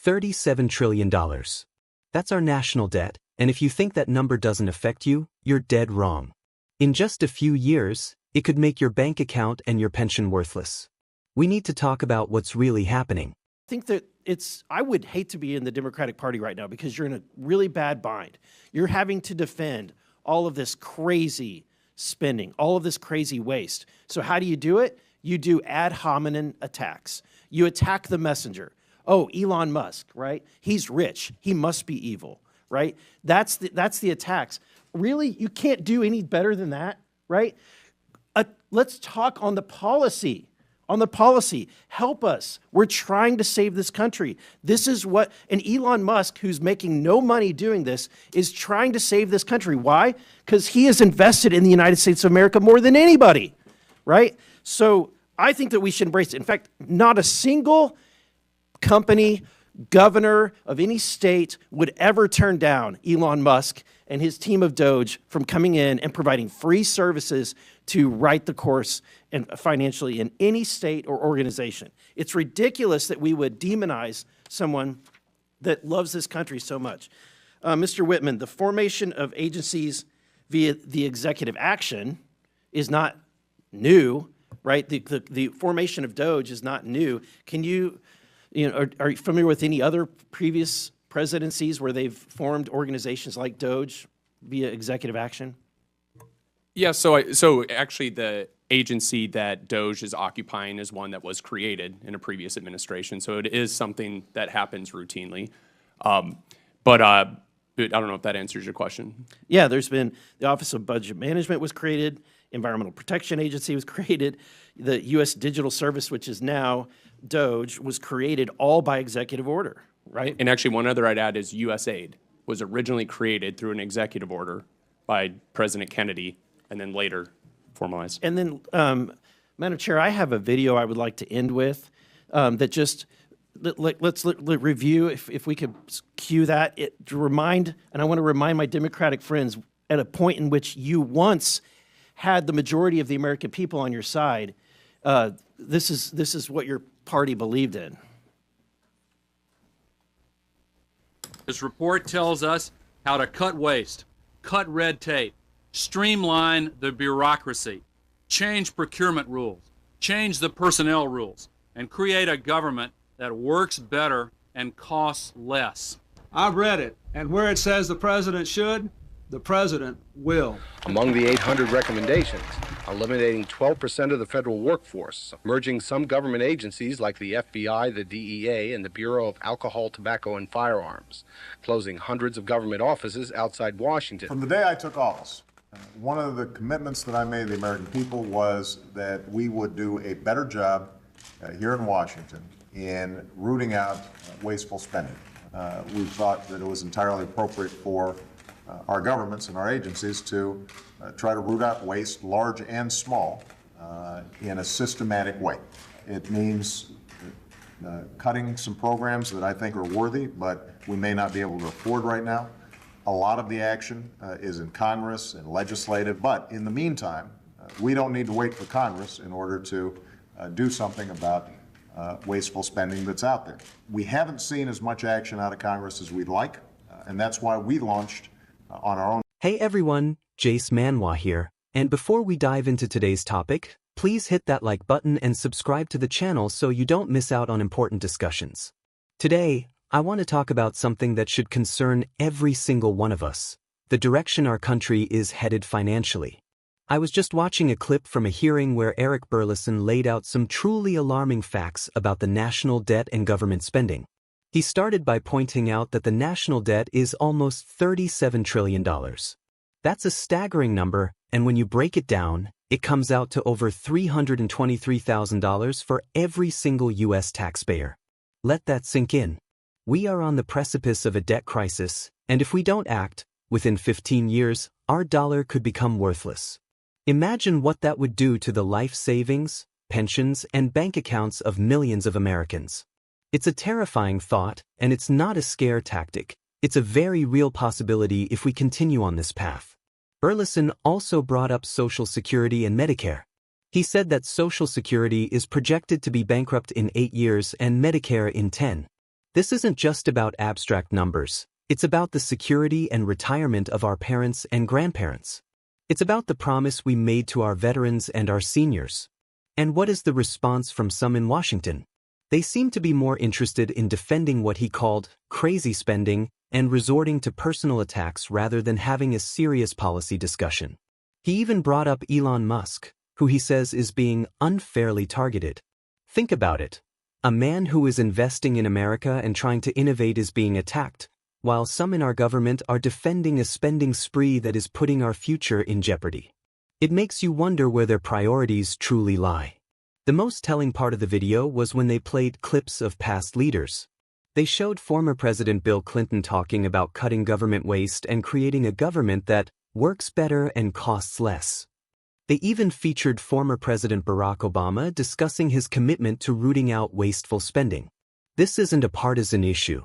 $37 trillion. That's our national debt, and if you think that number doesn't affect you, you're dead wrong. In just a few years, it could make your bank account and your pension worthless. We need to talk about what's really happening. I think that I would hate to be in the Democratic Party right now because you're in a really bad bind. You're having to defend all of this crazy spending, all of this crazy waste. So how do you do it? You do ad hominem attacks. You attack the messenger. Oh, Elon Musk, right? He's rich. He must be evil, right? That's the attacks. Really, you can't do any better than that, right? Let's talk on the policy. Help us. We're trying to save this country. This is what, and Elon Musk, who's making no money doing this, is trying to save this country. Why? Because he has invested in the United States of America more than anybody, right? So I think that we should embrace it. In fact, not a single company, governor of any state would ever turn down Elon Musk and his team of Doge from coming in and providing free services to right the course and financially in any state or organization. It's ridiculous that we would demonize someone that loves this country so much. Mr. Whitman, the formation of agencies via the executive action is not new, right? The formation of Doge is not new. Can you are you familiar with any other previous presidencies where they've formed organizations like Doge via executive action? Yeah, so actually the agency that Doge is occupying is one that was created in a previous administration, so it is something that happens routinely. But I don't know if that answers your question. Yeah, there's been the Office of Budget Management was created, Environmental Protection Agency was created, the U.S. Digital Service, which is now Doge, was created all by executive order, right? And actually one other I'd add is USAID was originally created through an executive order by President Kennedy and then later formalized. And then, Madam Chair, I have a video I would like to end with that just, let's review, if we could cue that, to remind, and I want to remind my Democratic friends, at a point in which you once had the majority of the American people on your side, this is what your party believed in. This report tells us how to cut waste, cut red tape, streamline the bureaucracy, change procurement rules, change the personnel rules, and create a government that works better and costs less. I've read it, and where it says the president should, the president will. Among the 800 recommendations, eliminating 12% of the federal workforce, merging some government agencies like the FBI, the DEA, and the Bureau of Alcohol, Tobacco, and Firearms, closing hundreds of government offices outside Washington. From the day I took office, one of the commitments that I made to the American people was that we would do a better job here in Washington in rooting out wasteful spending. We thought that it was entirely appropriate for our governments and our agencies to try to root out waste, large and small, in a systematic way. It means cutting some programs that I think are worthy, but we may not be able to afford right now. A lot of the action is in Congress and legislative, but in the meantime, we don't need to wait for Congress in order to do something about wasteful spending that's out there. We haven't seen as much action out of Congress as we'd like, and that's why we launched on our own. Hey everyone, Jace Manhwa here, and before we dive into today's topic, please hit that like button and subscribe to the channel so you don't miss out on important discussions. Today, I want to talk about something that should concern every single one of us: the direction our country is headed financially. I was just watching a clip from a hearing where Eric Burlison laid out some truly alarming facts about the national debt and government spending. He started by pointing out that the national debt is almost $37 trillion. That's a staggering number, and when you break it down, it comes out to over $323,000 for every single U.S. taxpayer. Let that sink in. We are on the precipice of a debt crisis, and if we don't act, within 15 years, our dollar could become worthless. Imagine what that would do to the life savings, pensions, and bank accounts of millions of Americans. It's a terrifying thought, and it's not a scare tactic. It's a very real possibility if we continue on this path. Burlison also brought up Social Security and Medicare. He said that Social Security is projected to be bankrupt in 8 years and Medicare in 10. This isn't just about abstract numbers. It's about the security and retirement of our parents and grandparents. It's about the promise we made to our veterans and our seniors. And what is the response from some in Washington? They seem to be more interested in defending what he called crazy spending and resorting to personal attacks rather than having a serious policy discussion. He even brought up Elon Musk, who he says is being unfairly targeted. Think about it. A man who is investing in America and trying to innovate is being attacked, while some in our government are defending a spending spree that is putting our future in jeopardy. It makes you wonder where their priorities truly lie. The most telling part of the video was when they played clips of past leaders. They showed former President Bill Clinton talking about cutting government waste and creating a government that works better and costs less. They even featured former President Barack Obama discussing his commitment to rooting out wasteful spending. This isn't a partisan issue.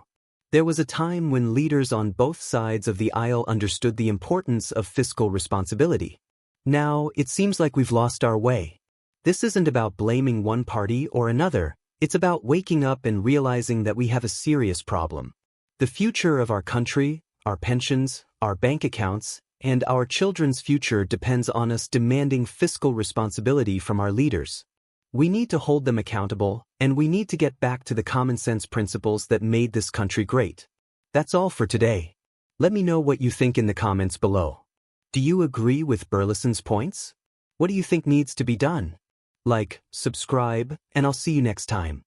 There was a time when leaders on both sides of the aisle understood the importance of fiscal responsibility. Now, it seems like we've lost our way. This isn't about blaming one party or another. It's about waking up and realizing that we have a serious problem. The future of our country, our pensions, our bank accounts, and our children's future depends on us demanding fiscal responsibility from our leaders. We need to hold them accountable, and we need to get back to the common sense principles that made this country great. That's all for today. Let me know what you think in the comments below. Do you agree with Burlison's points? What do you think needs to be done? Like, subscribe, and I'll see you next time.